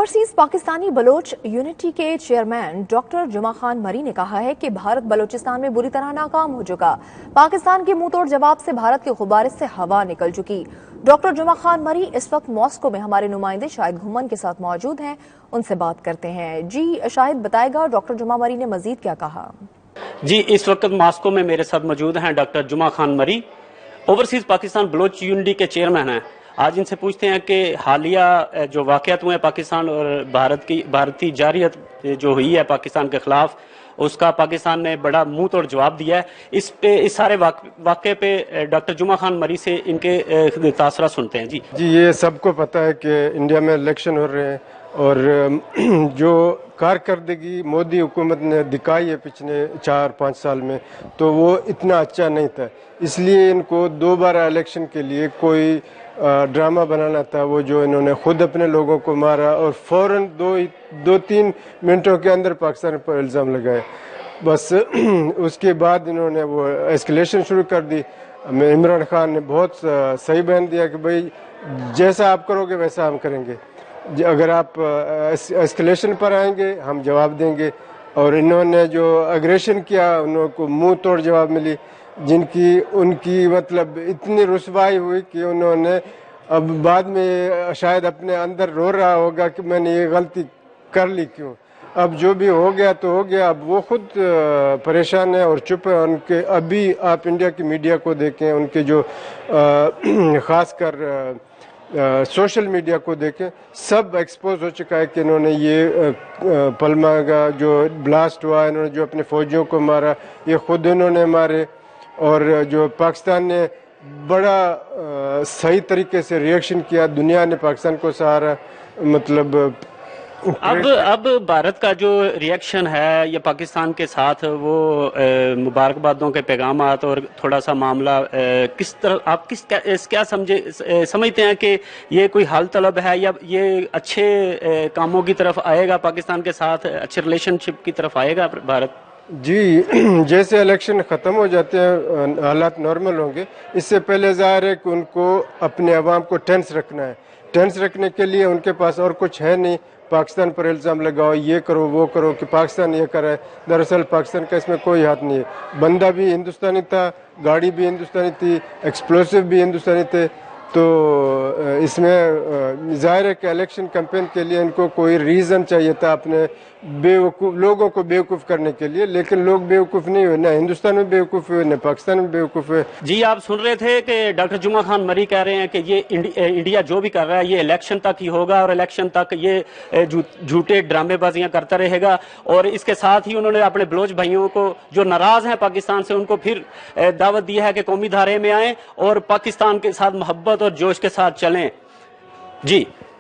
Overseas Pakistani Bloch unity के chairman doctor जुमा खान मरी ने कहा है कि भारत बलोचिस्तान में बुरी तरह नाकाम हो चुका। पाकिस्तान के मुंह तोड़ जवाब से भारत के गुब्बारे से हवा निकल चुकी। डॉक्टर जुमा खान मरी इस वक्त मॉस्को में हमारे नुमाइंदे शाहिद घुमन के साथ मौजूद हैं, उनसे बात करते हैं। जी शाहिद, बताएगा डॉक्टर जुमा मरी ने मजीद क्या कहा? जी, इस वक्त मॉस्को में मेरे साथ मौजूद हैं डॉक्टर जुमा खान मरी, ओवरसीज पाकिस्तान बलोच यूनिटी के चेयरमैन हैं। आज इनसे पूछते हैं कि हालिया जो वाक़यात हुए पाकिस्तान और भारतीय जारियत जो हुई है पाकिस्तान के खिलाफ, उसका पाकिस्तान ने बड़ा मुंह तोड़ जवाब दिया है। इस सारे वाक़े पे डॉक्टर जुमा खान मरी से इनके तासरा सुनते हैं। जी, ये सबको पता है कि इंडिया में इलेक्शन हो रहे हैं और जो कारकर्दगी मोदी हुकूमत ने दिखाई है पिछले 4-5 साल में, तो वो इतना अच्छा नहीं था। इसलिए इनको दोबारा इलेक्शन के लिए कोई ड्रामा बनाना था, वो जो इन्होंने खुद अपने लोगों को मारा और फौरन 2-3 मिनटों के अंदर पाकिस्तान पर इल्ज़ाम लगाए। बस उसके बाद इन्होंने वो एस्केलेशन शुरू कर दी। इमरान खान ने बहुत सही बयान दिया कि भाई जैसा आप करोगे वैसा हम करेंगे, अगर आप एस्केलेशन पर आएंगे हम जवाब देंगे। और इन्होंने जो अग्रेशन किया उनको मुंह तोड़ जवाब मिली, जिनकी उनकी मतलब इतनी रुसवाई हुई कि उन्होंने अब बाद में शायद अपने अंदर रो रहा होगा कि मैंने ये गलती कर ली क्यों। अब जो भी हो गया तो हो गया, अब वो खुद परेशान है और चुप है। उनके अभी आप इंडिया की मीडिया को देखें, उनके जो ख़ास कर सोशल मीडिया को देखें, सब एक्सपोज हो चुका है कि इन्होंने ये पलमा का जो ब्लास्ट हुआ, इन्होंने जो अपने फौजियों को मारा, ये खुद इन्होंने मारे। और जो पाकिस्तान ने बड़ा सही तरीके से रिएक्शन किया, दुनिया ने पाकिस्तान को सहारा। मतलब अब भारत का जो रिएक्शन है ये पाकिस्तान के साथ, वो मुबारकबादों के पैगामात और थोड़ा सा मामला किस तरह आप क्या समझते हैं कि ये कोई हल तलब है या ये अच्छे कामों की तरफ आएगा, पाकिस्तान के साथ अच्छे रिलेशनशिप की तरफ आएगा भारत? जी, जैसे इलेक्शन ख़त्म हो जाते हैं हालात नॉर्मल होंगे। इससे पहले ज़ाहिर है कि उनको अपने अवाम को टेंस रखना है। टेंस रखने के लिए उनके पास और कुछ है नहीं, पाकिस्तान पर इल्ज़ाम लगाओ, ये करो वो करो कि पाकिस्तान ये कर रहा है। दरअसल पाकिस्तान का इसमें कोई हाथ नहीं है। बंदा भी हिंदुस्तानी था, गाड़ी भी हिंदुस्तानी थी, एक्सप्लोसिव भी हिंदुस्तानी थे। तो इसमें ज़ाहिर है कि इलेक्शन कैंपेन के लिए इनको कोई रीज़न चाहिए था अपने बेवकूफ़ लोगों को बेवकूफ़ करने के लिए, लेकिन लोग बेवकूफ़ नहीं हुए, ना हिंदुस्तान में बेवकूफ़ हुए, ना पाकिस्तान में बेवकूफ़ हुए। जी, आप सुन रहे थे कि डॉक्टर जुमा खान मरी कह रहे हैं कि ये इंडिया जो भी कर रहा है ये इलेक्शन तक ही होगा और इलेक्शन तक ये झूठे ड्रामेबाजियां करता रहेगा। और इसके साथ ही उन्होंने अपने बलोच भाइयों को जो नाराज़ हैं पाकिस्तान से, उनको फिर दावत दी है कि कौमी धारे में आएँ और पाकिस्तान के साथ मोहब्बत और जोश के साथ चलें। जी।